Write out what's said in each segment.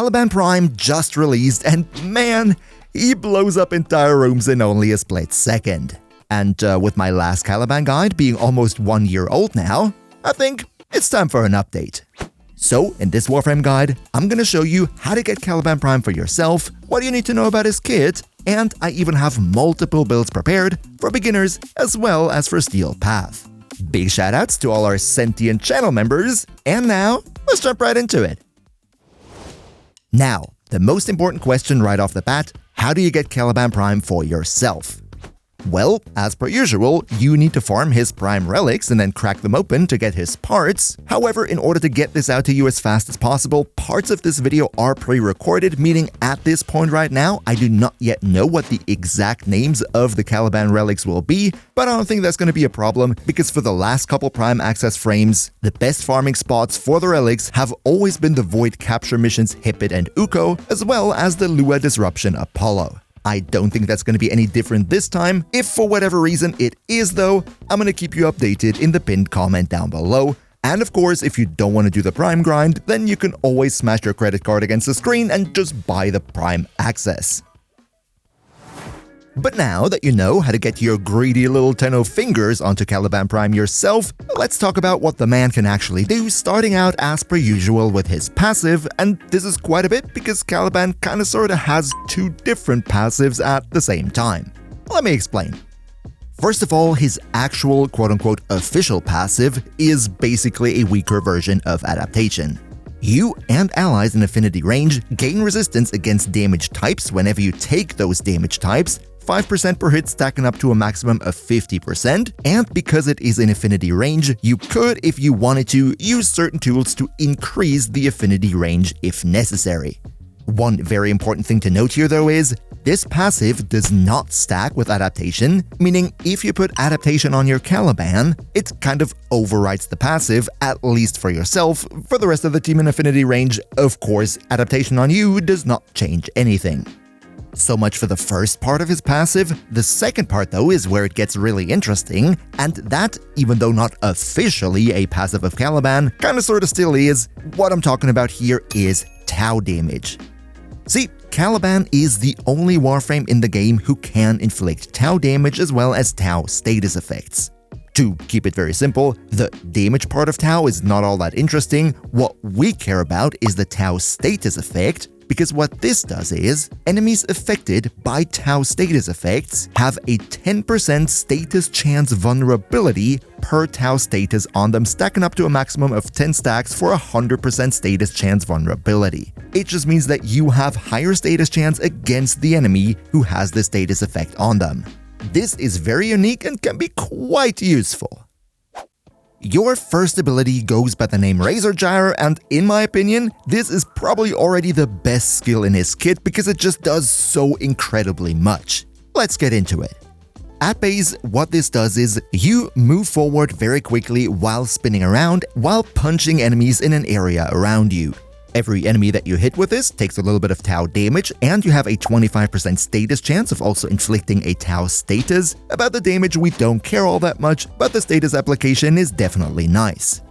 Caliban Prime just released, and man, he blows up entire rooms in only a split second. And with my last Caliban guide being almost 1 year old now, I think it's time for an update. So, in this Warframe guide, I'm gonna show you how to get Caliban Prime for yourself, what you need to know about his kit, and I even have multiple builds prepared for beginners as well as for Steel Path. Big shoutouts to all our Sentient channel members, and now, let's jump right into it. Now, the most important question right off the bat, how do you get Caliban Prime for yourself? Well, as per usual, you need to farm his prime relics and then crack them open to get his parts. However, in order to get this out to you as fast as possible, parts of this video are pre-recorded, meaning at this point right now, I do not yet know what the exact names of the Caliban relics will be, but I don't think that's going to be a problem because for the last couple prime access frames, the best farming spots for the relics have always been the Void Capture missions Hippit and Uko, as well as the Lua Disruption Apollo. I don't think that's going to be any different this time. If for whatever reason it is though, I'm going to keep you updated in the pinned comment down below. And of course, if you don't want to do the Prime grind, then you can always smash your credit card against the screen and just buy the Prime access. But now that you know how to get your greedy little 10 of fingers onto Caliban Prime yourself, let's talk about what the man can actually do, starting out as per usual with his passive, and this is quite a bit because Caliban kinda sorta has two different passives at the same time. Let me explain. First of all, his actual quote-unquote official passive is basically a weaker version of adaptation. You and allies in affinity range gain resistance against damage types whenever you take those damage types, 5% per hit stacking up to a maximum of 50%, and because it is in affinity range, you could, if you wanted to, use certain tools to increase the affinity range if necessary. One very important thing to note here though is, this passive does not stack with adaptation, meaning if you put adaptation on your Caliban, it kind of overwrites the passive, at least for yourself. For the rest of the team in affinity range, of course, adaptation on you does not change anything. So much for the first part of his passive. The second part though is where it gets really interesting, and that, even though not officially a passive of Caliban, kinda sorta still is. What I'm talking about here is Tau damage. See, Caliban is the only Warframe in the game who can inflict Tau damage as well as Tau status effects. To keep it very simple, the damage part of Tau is not all that interesting. What we care about is the Tau status effect, because what this does is, enemies affected by Tau status effects have a 10% status chance vulnerability per Tau status on them, stacking up to a maximum of 10 stacks for 100% status chance vulnerability. It just means that you have higher status chance against the enemy who has the status effect on them. This is very unique and can be quite useful. Your first ability goes by the name Razor Gyre, and in my opinion, this is probably already the best skill in his kit because it just does so incredibly much. Let's get into it. At base, what this does is, you move forward very quickly while spinning around while punching enemies in an area around you. Every enemy that you hit with this takes a little bit of Tau damage, and you have a 25% status chance of also inflicting a Tau status. About the damage we don't care all that much, but the status application is definitely nice.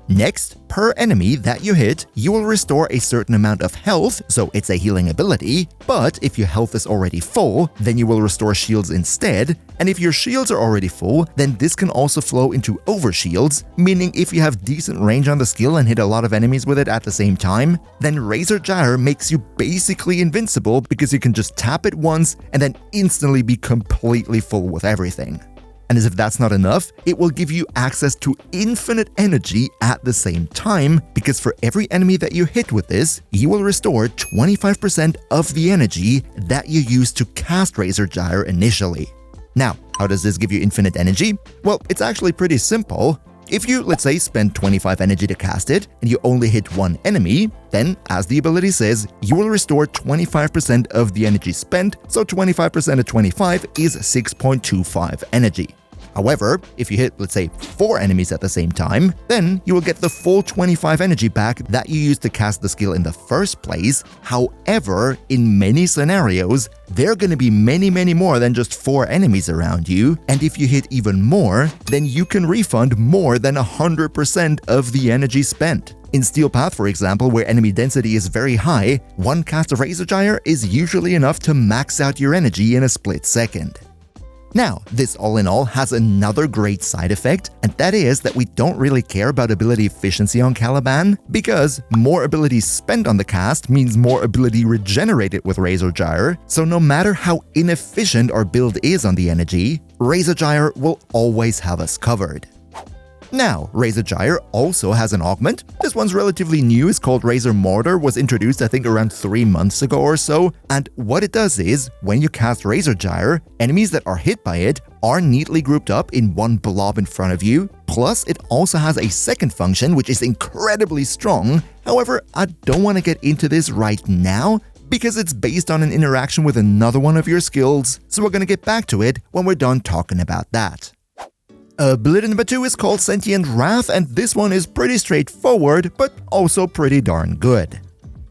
Next, per enemy that you hit, you will restore a certain amount of health, so it's a healing ability, but if your health is already full, then you will restore shields instead, and if your shields are already full, then this can also flow into overshields, meaning if you have decent range on the skill and hit a lot of enemies with it at the same time, then Razor Gyre makes you basically invincible because you can just tap it once and then instantly be completely full with everything. And as if that's not enough, it will give you access to infinite energy at the same time, because for every enemy that you hit with this, you will restore 25% of the energy that you used to cast Razor Gyre initially. Now, how does this give you infinite energy? Well, it's actually pretty simple. If you, let's say, spend 25 energy to cast it, and you only hit one enemy, then, as the ability says, you will restore 25% of the energy spent, so 25% of 25 is 6.25 energy. However, if you hit, let's say, 4 enemies at the same time, then you will get the full 25 energy back that you used to cast the skill in the first place. However, in many scenarios, there are going to be many more than just 4 enemies around you, and if you hit even more, then you can refund more than 100% of the energy spent. In Steel Path, for example, where enemy density is very high, one cast of Razor Gyre is usually enough to max out your energy in a split second. Now, this all in all has another great side effect, and that is that we don't really care about ability efficiency on Caliban, because more ability spent on the cast means more ability regenerated with Razor Gyre, so no matter how inefficient our build is on the energy, Razor Gyre will always have us covered. Now, Razor Gyre also has an augment. This one's relatively new, it's called Razor Mortar, was introduced I think around 3 months ago or so, and what it does is, when you cast Razor Gyre, enemies that are hit by it are neatly grouped up in one blob in front of you, plus it also has a second function which is incredibly strong. However, I don't want to get into this right now, because it's based on an interaction with another one of your skills, so we're going to get back to it when we're done talking about that. Ability number 2 is called Sentient Wrath, and this one is pretty straightforward, but also pretty darn good.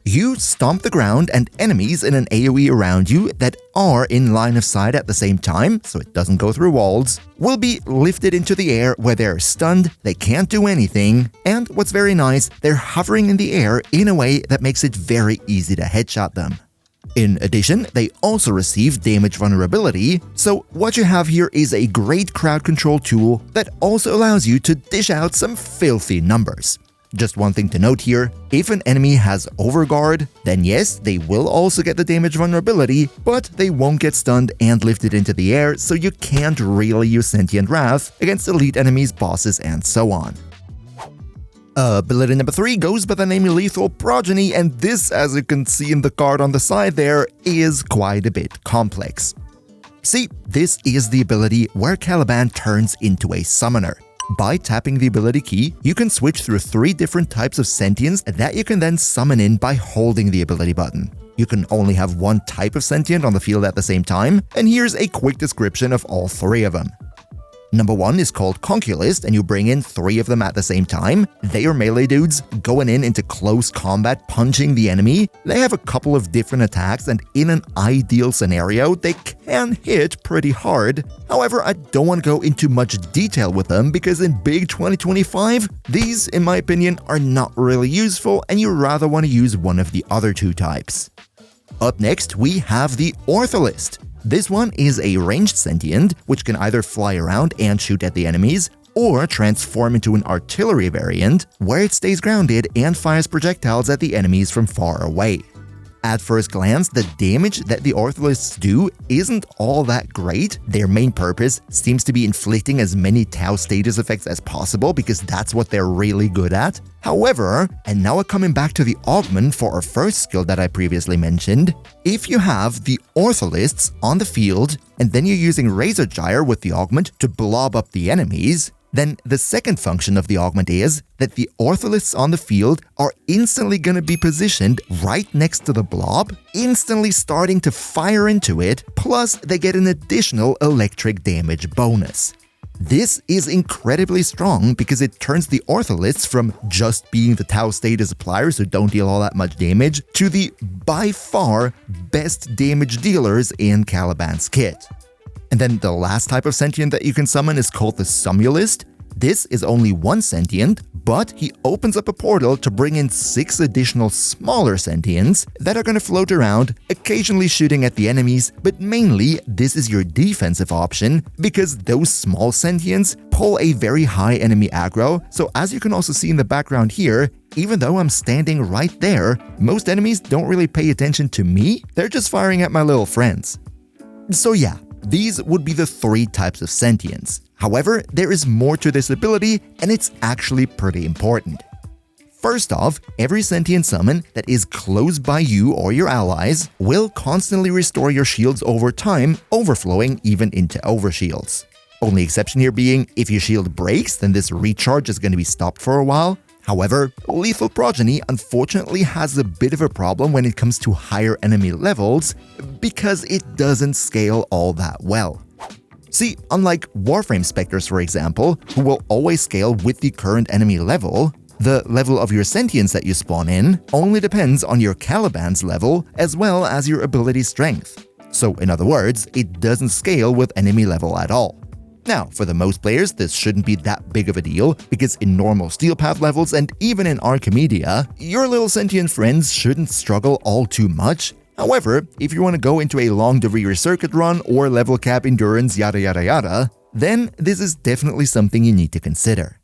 You stomp the ground, and enemies in an AoE around you that are in line of sight at the same time, so it doesn't go through walls, will be lifted into the air where they're stunned, they can't do anything, and what's very nice, they're hovering in the air in a way that makes it very easy to headshot them. In addition, they also receive damage vulnerability, so what you have here is a great crowd control tool that also allows you to dish out some filthy numbers. Just one thing to note here, if an enemy has overguard, then yes, they will also get the damage vulnerability, but they won't get stunned and lifted into the air, so you can't really use Sentient Wrath against elite enemies, bosses, and so on. Ability number 3 goes by the name Lethal Progeny, and this, as you can see in the card on the side there, is quite a bit complex. See, this is the ability where Caliban turns into a summoner. By tapping the ability key, you can switch through 3 different types of sentience that you can then summon in by holding the ability button. You can only have one type of sentient on the field at the same time, and here's a quick description of all 3 of them. Number 1 is called Conquilist, and you bring in 3 of them at the same time. They are melee dudes, going into close combat, punching the enemy. They have a couple of different attacks, and in an ideal scenario, they can hit pretty hard. However, I don't want to go into much detail with them, because in Big 2025, these, in my opinion, are not really useful, and you rather want to use one of the other 2 types. Up next, we have the Ortholist. This one is a ranged sentient, which can either fly around and shoot at the enemies, or transform into an artillery variant, where it stays grounded and fires projectiles at the enemies from far away. At first glance, the damage that the Ortholists do isn't all that great. Their main purpose seems to be inflicting as many Tau status effects as possible, because that's what they're really good at. However, and now we're coming back to the augment for our first skill that I previously mentioned, if you have the Ortholists on the field, and then you're using Razor Gyre with the augment to blob up the enemies, then the second function of the augment is that the Ortholists on the field are instantly going to be positioned right next to the blob, instantly starting to fire into it, plus they get an additional electric damage bonus. This is incredibly strong because it turns the Ortholists from just being the Tau status appliers who don't deal all that much damage to the by far best damage dealers in Caliban's kit. And then the last type of sentient that you can summon is called the Somnolist. This is only one sentient, but he opens up a portal to bring in 6 additional smaller sentients that are going to float around, occasionally shooting at the enemies, but mainly this is your defensive option because those small sentients pull a very high enemy aggro. So as you can also see in the background here, even though I'm standing right there, most enemies don't really pay attention to me, they're just firing at my little friends. So yeah, these would be the 3 types of sentience. However, there is more to this ability, and it's actually pretty important. First off, every sentient summon that is close by you or your allies will constantly restore your shields over time, overflowing even into overshields. Only exception here being, if your shield breaks, then this recharge is going to be stopped for a while. However, Lethal Progeny unfortunately has a bit of a problem when it comes to higher enemy levels because it doesn't scale all that well. See, unlike Warframe Spectres for example, who will always scale with the current enemy level, the level of your sentience that you spawn in only depends on your Caliban's level as well as your ability strength. So in other words, it doesn't scale with enemy level at all. Now, for the most players, this shouldn't be that big of a deal, because in normal Steel Path levels and even in Archimedia, your little sentient friends shouldn't struggle all too much. However, if you want to go into a long Devere circuit run or level cap endurance yada yada yada, then this is definitely something you need to consider.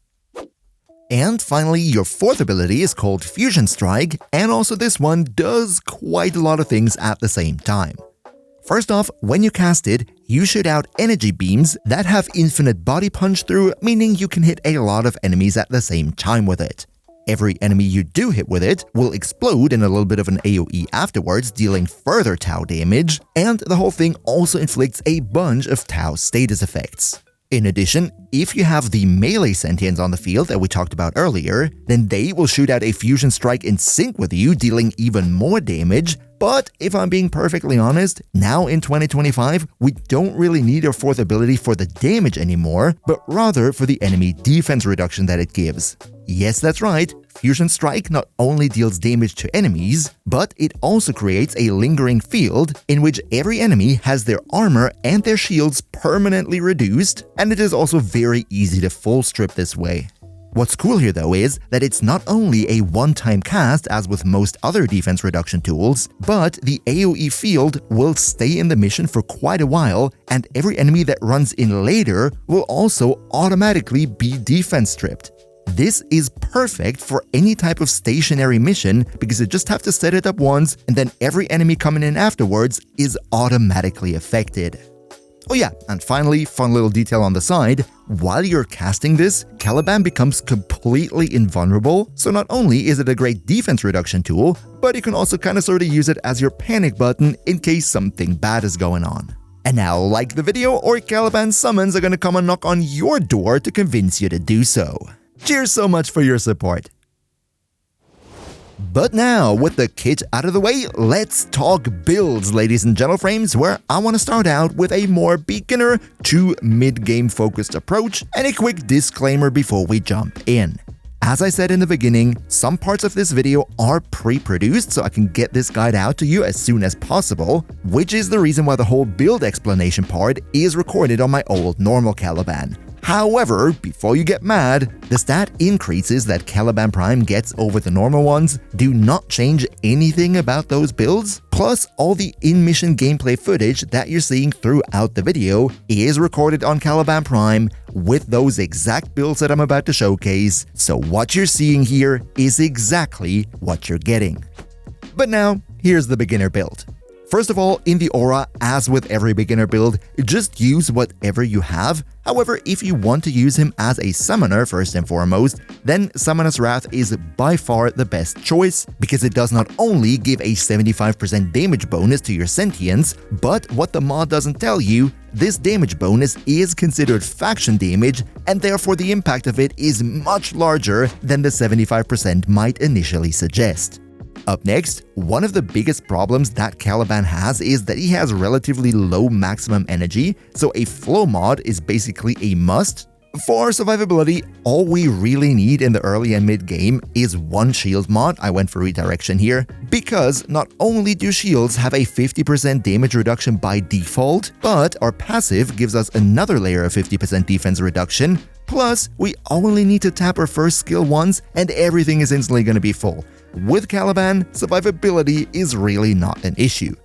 And finally, your fourth ability is called Fusion Strike, and also this one does quite a lot of things at the same time. First off, when you cast it, you shoot out energy beams that have infinite body punch through, meaning you can hit a lot of enemies at the same time with it. Every enemy you do hit with it will explode in a little bit of an AoE afterwards, dealing further Tau damage, and the whole thing also inflicts a bunch of Tau status effects. In addition, if you have the melee sentients on the field that we talked about earlier, then they will shoot out a fusion strike in sync with you, dealing even more damage. But if I'm being perfectly honest, now in 2025, we don't really need our fourth ability for the damage anymore, but rather for the enemy defense reduction that it gives. Yes, that's right, Fusion Strike not only deals damage to enemies, but it also creates a lingering field in which every enemy has their armor and their shields permanently reduced, and it is also very easy to full strip this way. What's cool here though is that it's not only a one-time cast as with most other defense reduction tools, but the AoE field will stay in the mission for quite a while, and every enemy that runs in later will also automatically be defense stripped. This is perfect for any type of stationary mission because you just have to set it up once and then every enemy coming in afterwards is automatically affected. Oh yeah, and finally, fun little detail on the side, while you're casting this, Caliban becomes completely invulnerable, so not only is it a great defense reduction tool, but you can also sorta use it as your panic button in case something bad is going on. And now, like the video, or Caliban summons are gonna come and knock on your door to convince you to do so. Cheers so much for your support. But now, with the kit out of the way, let's talk builds, ladies and gentleframes, where I want to start out with a more beginner to mid-game focused approach, and a quick disclaimer before we jump in. As I said in the beginning, some parts of this video are pre-produced so I can get this guide out to you as soon as possible, which is the reason why the whole build explanation part is recorded on my old normal Caliban. However, before you get mad, the stat increases that Caliban Prime gets over the normal ones do not change anything about those builds, plus all the in-mission gameplay footage that you're seeing throughout the video is recorded on Caliban Prime with those exact builds that I'm about to showcase, so what you're seeing here is exactly what you're getting. But now, here's the beginner build. First of all, in the aura, as with every beginner build, just use whatever you have. However, if you want to use him as a summoner first and foremost, then Summoner's Wrath is by far the best choice, because it does not only give a 75% damage bonus to your sentience, but what the mod doesn't tell you, this damage bonus is considered faction damage, and therefore the impact of it is much larger than the 75% might initially suggest. Up next, one of the biggest problems that Caliban has is that he has relatively low maximum energy, so a flow mod is basically a must. For survivability, all we really need in the early and mid game is one shield mod. I went for redirection here, because not only do shields have a 50% damage reduction by default, but our passive gives us another layer of 50% defense reduction, plus we only need to tap our first skill once and everything is instantly going to be full. With Caliban, survivability is really not an issue.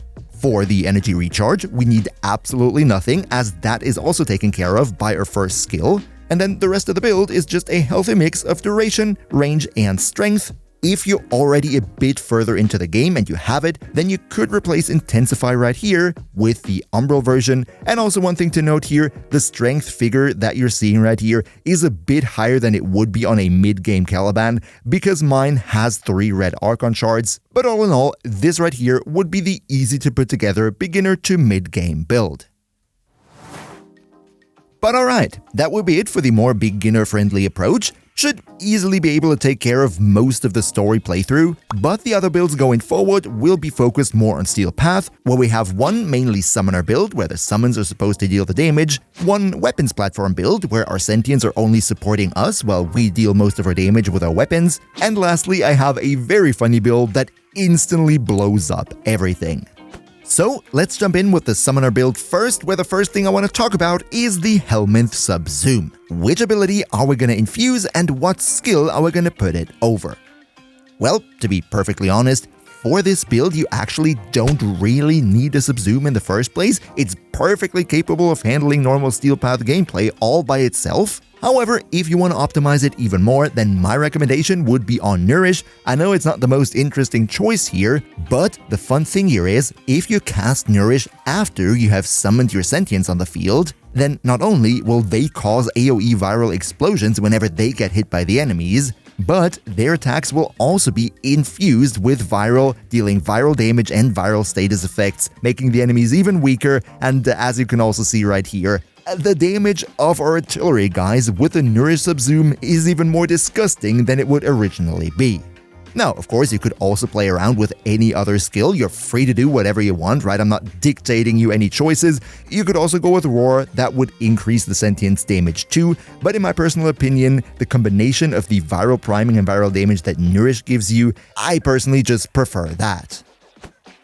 For the energy recharge, we need absolutely nothing, as that is also taken care of by our first skill, and then the rest of the build is just a healthy mix of duration, range, and strength. If you're already a bit further into the game and you have it, then you could replace Intensify right here with the Umbral version. And also one thing to note here, the strength figure that you're seeing right here is a bit higher than it would be on a mid-game Caliban, because mine has 3 red Archon shards. But all in all, this right here would be the easy to put together beginner to mid-game build. But alright, that would be it for the more beginner-friendly approach. should easily be able to take care of most of the story playthrough, but the other builds going forward will be focused more on Steel Path, where we have one mainly summoner build where the summons are supposed to deal the damage, one weapons platform build where our Sentients are only supporting us while we deal most of our damage with our weapons, and lastly I have a very funny build that instantly blows up everything. So let's jump in with the summoner build first, where the first thing I want to talk about is the Helminth Subzoom. Which ability are we going to infuse and what skill are we going to put it over? Well, to be perfectly honest, for this build you actually don't really need a Subzoom in the first place. It's perfectly capable of handling normal Steel Path gameplay all by itself. However, if you want to optimize it even more, then my recommendation would be on Nourish. I know it's not the most interesting choice here, but the fun thing here is, if you cast Nourish after you have summoned your Sentients on the field, then not only will they cause AoE viral explosions whenever they get hit by the enemies, but their attacks will also be infused with viral, dealing viral damage and viral status effects, making the enemies even weaker, and as you can also see right here, the damage of our artillery guys with the Nourish Subzoom is even more disgusting than it would originally be. Now, of course, you could also play around with any other skill. You're free to do whatever you want, right? I'm not dictating you any choices. You could also go with Roar. That would increase the Sentient's damage too, but in my personal opinion, the combination of the viral priming and viral damage that Nourish gives you, I personally just prefer that.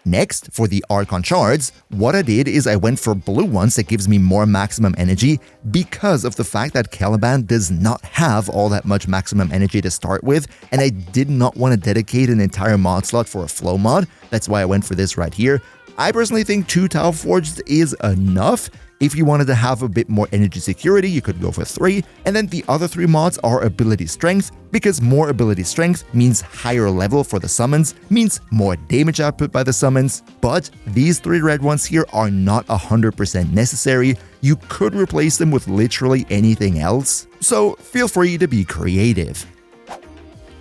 Next, for the Archon Shards, what I did is I went for blue ones that gives me more maximum energy because of the fact that Caliban does not have all that much maximum energy to start with, and I did not want to dedicate an entire mod slot for a flow mod. That's why I went for this right here. I personally think 2 Tau Forged is enough. If you wanted to have a bit more energy security, you could go for 3, and then the other 3 mods are Ability Strength, because more Ability Strength means higher level for the summons, means more damage output by the summons, but these 3 red ones here are not 100% necessary. You could replace them with literally anything else, so feel free to be creative.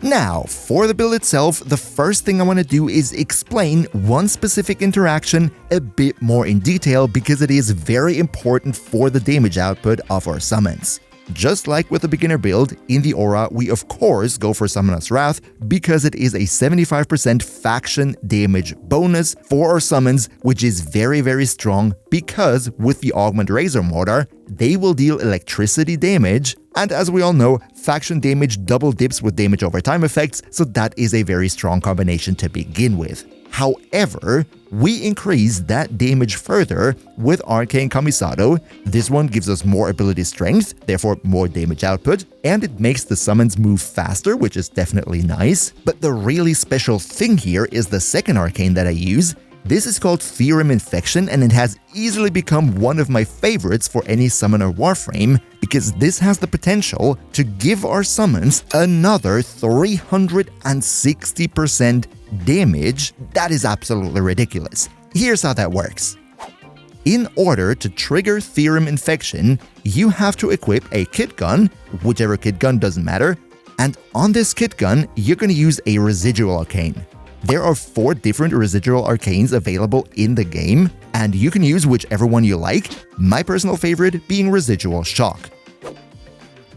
Now, for the build itself, the first thing I want to do is explain one specific interaction a bit more in detail because it is very important for the damage output of our summons. Just like with the beginner build, in the aura we of course go for Summoner's Wrath because it is a 75% faction damage bonus for our summons, which is very strong because with the Augment Razor Mortar, they will deal electricity damage, and as we all know, faction damage double dips with damage over time effects, so that is a very strong combination to begin with. However, we increase that damage further with Arcane Kamisado. This one gives us more ability strength, therefore more damage output, and it makes the summons move faster, which is definitely nice. But the really special thing here is the second arcane that I use. This is called Theorem Infection, and it has easily become one of my favorites for any summoner Warframe, because this has the potential to give our summons another 360% damage. That is absolutely ridiculous. Here's how that works. In order to trigger Theorem Infection, you have to equip a kit gun, whichever kit gun doesn't matter, and on this kit gun, you're going to use a Residual Arcane. There are 4 different residual arcanes available in the game, and you can use whichever one you like, my personal favorite being Residual Shock.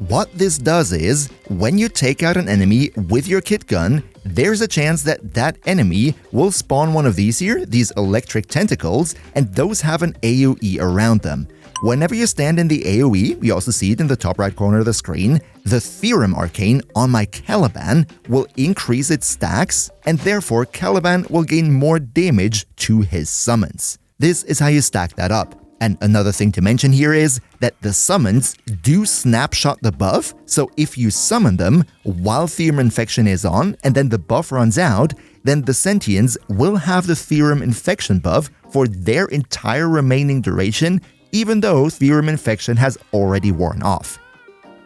What this does is, when you take out an enemy with your kit gun, there's a chance that that enemy will spawn one of these here, these electric tentacles, and those have an AoE around them. Whenever you stand in the AoE, we also see it in the top right corner of the screen, the Theorem Arcane on my Caliban will increase its stacks, and therefore Caliban will gain more damage to his summons. This is how you stack that up. And another thing to mention here is that the summons do snapshot the buff, so if you summon them while Theorem Infection is on and then the buff runs out, then the Sentients will have the Theorem Infection buff for their entire remaining duration, even though Theorem Infection has already worn off.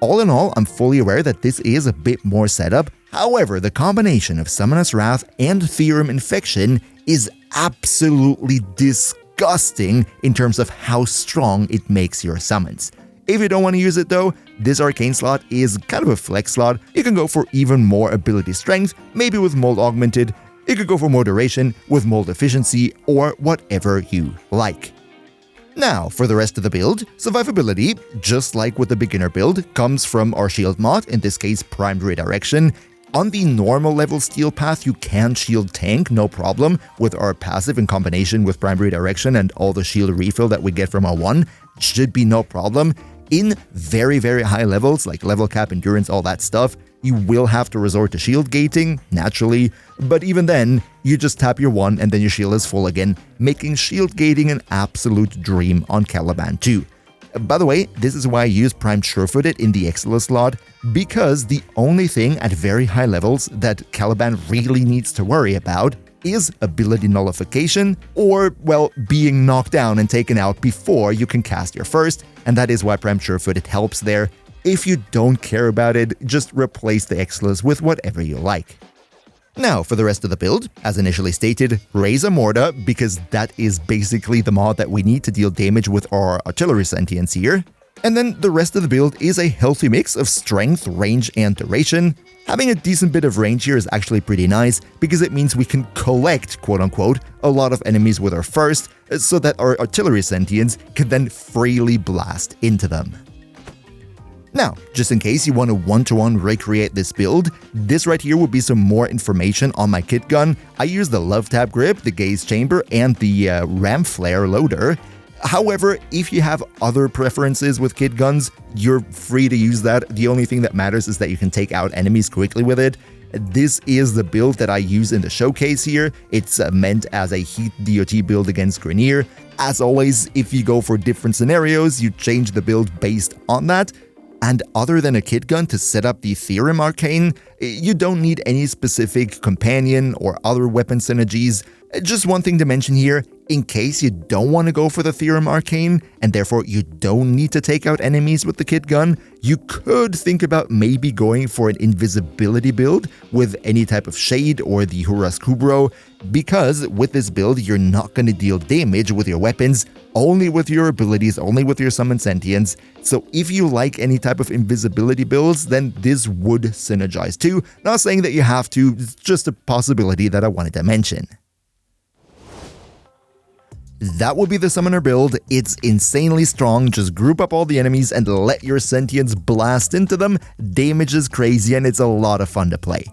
All in all, I'm fully aware that this is a bit more setup. However, the combination of Summoner's Wrath and Theorem Infection is absolutely disgusting in terms of how strong it makes your summons. If you don't want to use it though, this arcane slot is kind of a flex slot. You can go for even more ability strength, maybe with Mold Augmented. You could go for more duration with Mold Efficiency, or whatever you like. Now, for the rest of the build, survivability, just like with the beginner build, comes from our shield mod, in this case primed redirection. On the normal level steel path, you can shield tank, no problem, with our passive in combination with primed redirection and all the shield refill that we get from our 1, should be no problem. In very, very high levels, like level cap, endurance, all that stuff, you will have to resort to shield gating, naturally, but even then, you just tap your 1 and then your shield is full again, making shield gating an absolute dream on Caliban 2. By the way, this is why I use Primed Surefooted in the Excellus slot, because the only thing at very high levels that Caliban really needs to worry about is ability nullification, or, well, being knocked down and taken out before you can cast your first, and that is why Primed Surefooted helps there. If you don't care about it, just replace the Excellus with whatever you like. Now, for the rest of the build, as initially stated, raise a Mortar, because that is basically the mod that we need to deal damage with our artillery sentience here. And then the rest of the build is a healthy mix of strength, range, and duration. Having a decent bit of range here is actually pretty nice, because it means we can collect, quote-unquote, a lot of enemies with our first, so that our artillery sentience can then freely blast into them. Now, just in case you want to one-to-one recreate this build, this right here will be some more information on my kit gun. I use the Love Tab grip, the Gaze Chamber, and the Ram Flare loader. However, if you have other preferences with kit guns, you're free to use that. The only thing that matters is that you can take out enemies quickly with it. This is the build that I use in the showcase here. It's meant as a heat DOT build against Grenier. As always, if you go for different scenarios, you change the build based on that. And other than a kit gun to set up the Theorem Arcane, you don't need any specific companion or other weapon synergies. Just one thing to mention here, in case you don't want to go for the Theorem Arcane, and therefore you don't need to take out enemies with the kit gun, you could think about maybe going for an invisibility build with any type of shade or the Huras Kubro, because with this build you're not going to deal damage with your weapons, only with your abilities, only with your summon sentience. So if you like any type of invisibility builds, then this would synergize too. Not saying that you have to, it's just a possibility that I wanted to mention. That would be the summoner build. It's insanely strong, just group up all the enemies and let your sentience blast into them. Damage is crazy and it's a lot of fun to play.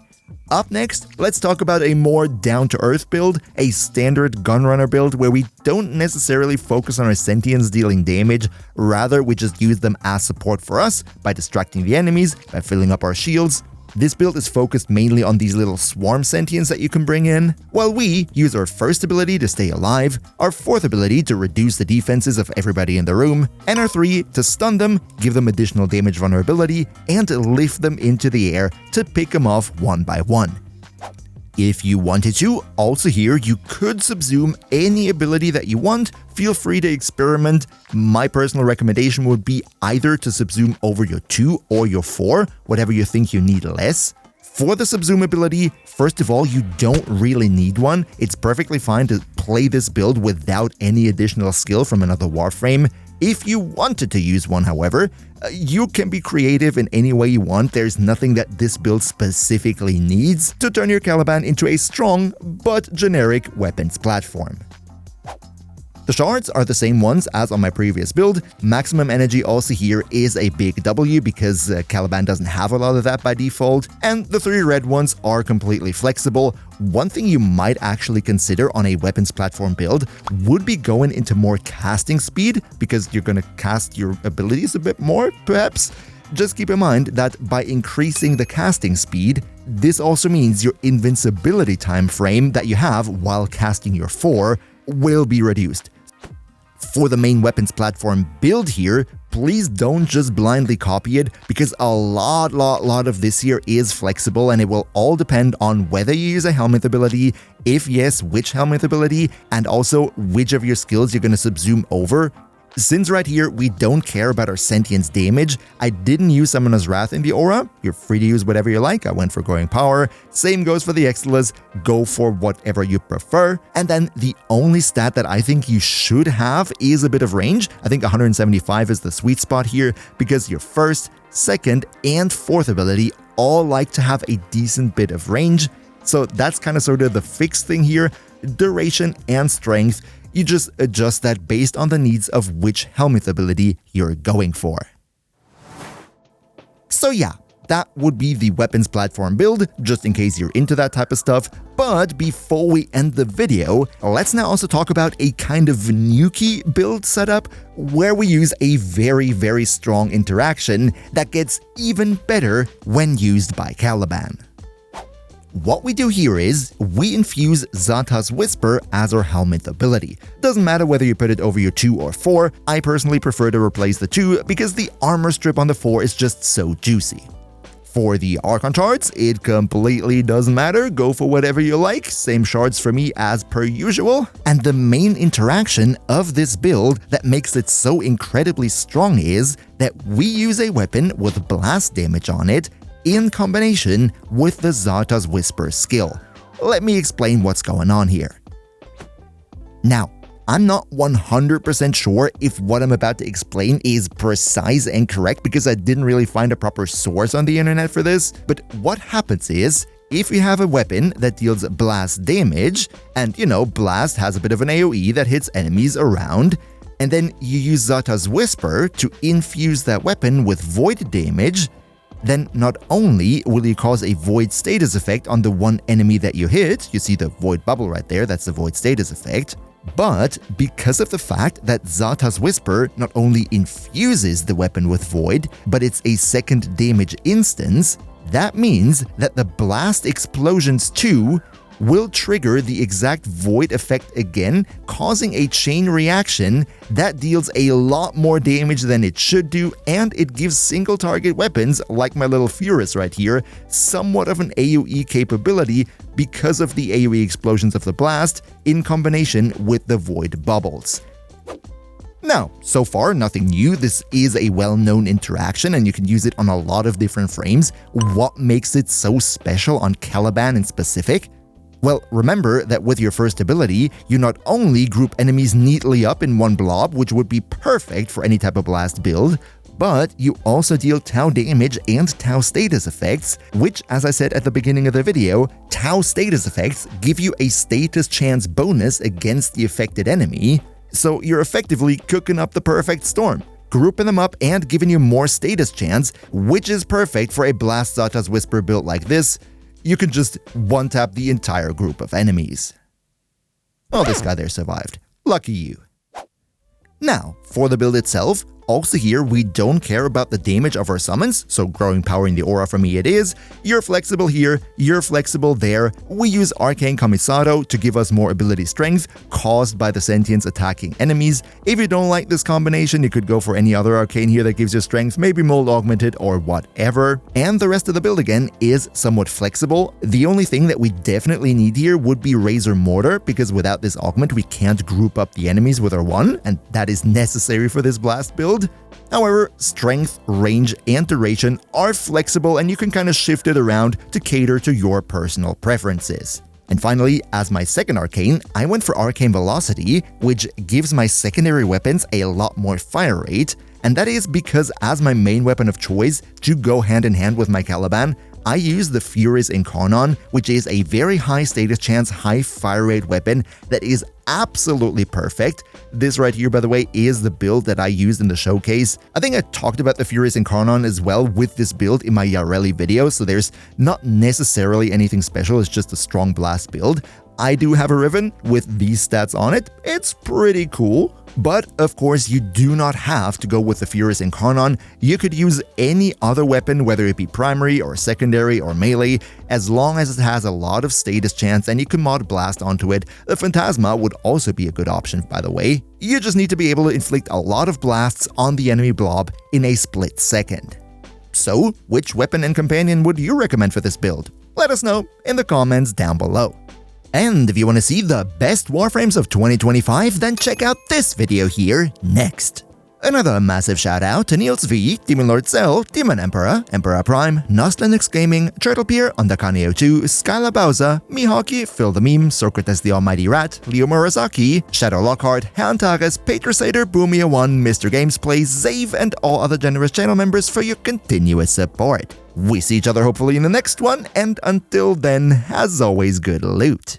Up next, let's talk about a more down-to-earth build, a standard gunrunner build where we don't necessarily focus on our sentience dealing damage, rather we just use them as support for us by distracting the enemies, by filling up our shields. This build is focused mainly on these little swarm sentients that you can bring in, while we use our first ability to stay alive, our fourth ability to reduce the defenses of everybody in the room, and our 3 to stun them, give them additional damage vulnerability, and lift them into the air to pick them off one by one. If you wanted to, also here you could subsume any ability that you want, feel free to experiment. My personal recommendation would be either to subsume over your 2 or your 4, whatever you think you need less. For the subsume ability, first of all, you don't really need one. It's perfectly fine to play this build without any additional skill from another Warframe. If you wanted to use one, however, you can be creative in any way you want. There's nothing that this build specifically needs to turn your Caliban into a strong but generic weapons platform. The shards are the same ones as on my previous build. Maximum energy also here is a big W because Caliban doesn't have a lot of that by default, and the 3 red ones are completely flexible. One thing you might actually consider on a weapons platform build would be going into more casting speed, because you're going to cast your abilities a bit more, perhaps. Just keep in mind that by increasing the casting speed, this also means your invincibility time frame that you have while casting your 4 will be reduced. For the main weapons platform build here, please don't just blindly copy it, because a lot of this here is flexible, and it will all depend on whether you use a helmet ability, if yes, which helmet ability, and also which of your skills you're going to subsume over. Since right here we don't care about our sentience damage, I didn't use Summoner's Wrath in the aura. You're free to use whatever you like. I went for Growing Power. Same goes for the Exilus. Go for whatever you prefer. And then the only stat that I think you should have is a bit of range. I think 175 is the sweet spot here, because your first, second, and fourth ability all like to have a decent bit of range. So that's kind of sort of the fixed thing here. Duration and strength. You just adjust that based on the needs of which helmet ability you're going for. So yeah, that would be the weapons platform build, just in case you're into that type of stuff. But before we end the video, let's now also talk about a kind of NUKE build setup where we use a very strong interaction that gets even better when used by Caliban. What we do here is, we infuse Xata's Whisper as our helmet ability. Doesn't matter whether you put it over your 2 or 4, I personally prefer to replace the 2 because the armor strip on the 4 is just so juicy. For the Archon shards, it completely doesn't matter, go for whatever you like, same shards for me as per usual. And the main interaction of this build that makes it so incredibly strong is that we use a weapon with blast damage on it in combination with the Xata's Whisper skill. Let me explain what's going on here. Now, I'm not 100% sure if what I'm about to explain is precise and correct because I didn't really find a proper source on the internet for this, but what happens is, if you have a weapon that deals blast damage, and blast has a bit of an AoE that hits enemies around, and then you use Xata's Whisper to infuse that weapon with void damage, then not only will you cause a void status effect on the one enemy that you hit, you see the void bubble right there, that's the void status effect, but because of the fact that Xata's Whisper not only infuses the weapon with void, but it's a second damage instance, that means that the blast explosions too will trigger the exact void effect again, causing a chain reaction that deals a lot more damage than it should do, and it gives single target weapons, like my little Furus right here, somewhat of an AoE capability because of the AoE explosions of the blast in combination with the void bubbles. Now, so far, nothing new. This is a well-known interaction and you can use it on a lot of different frames. What makes it so special on Caliban in specific? Well, remember that with your first ability, you not only group enemies neatly up in one blob, which would be perfect for any type of blast build, but you also deal Tau damage and Tau status effects, which, as I said at the beginning of the video, Tau status effects give you a status chance bonus against the affected enemy, so you're effectively cooking up the perfect storm, grouping them up and giving you more status chance, which is perfect for a Blast Xata's Whisper build like this. You can just one-tap the entire group of enemies. Oh, this guy there survived. Lucky you. Now, for the build itself, also here we don't care about the damage of our summons, so growing power in the aura for me it is. You're flexible here, you're flexible there. We use Arcane Kamisato to give us more ability strength caused by the Sentients attacking enemies. If you don't like this combination, you could go for any other Arcane here that gives you strength, maybe Mold Augmented or whatever. And the rest of the build again is somewhat flexible. The only thing that we definitely need here would be Razor Mortar, because without this augment we can't group up the enemies with our 1, and that is necessary for this blast build. However, strength, range, and duration are flexible and you can kind of shift it around to cater to your personal preferences. And finally, as my second arcane, I went for Arcane Velocity, which gives my secondary weapons a lot more fire rate, and that is because as my main weapon of choice to go hand in hand with my Caliban, I use the Furies Incarnon, which is a very high status chance, high fire rate weapon that is absolutely perfect. This right here, by the way, is the build that I used in the showcase. I think I talked about the Furies Incarnon as well with this build in my Yareli video, so there's not necessarily anything special, it's just a strong blast build. I do have a Riven with these stats on it. It's pretty cool. But of course, you do not have to go with the Furies Incarnon. You could use any other weapon, whether it be primary or secondary or melee, as long as it has a lot of status chance and you can mod blast onto it. The Phantasma would also be a good option, by the way. You just need to be able to inflict a lot of blasts on the enemy blob in a split second. So, which weapon and companion would you recommend for this build? Let us know in the comments down below. And if you want to see the best Warframes of 2025, then check out this video here next. Another massive shout out to Niels V, Demon Lord Cell, Demon Emperor, Emperor Prime, Nostlinux Gaming, Turtlepeer, Underkaneo2, Skylar Bowser, Mihawky, Phil the Meme, Socrates the Almighty Rat, Leo Murasaki, Shadow Lockhart, Hantares, Patrosator, Boomia1, Mr. Games Plays, Zave, and all other generous channel members for your continuous support. We see each other hopefully in the next one, and until then, as always, good loot.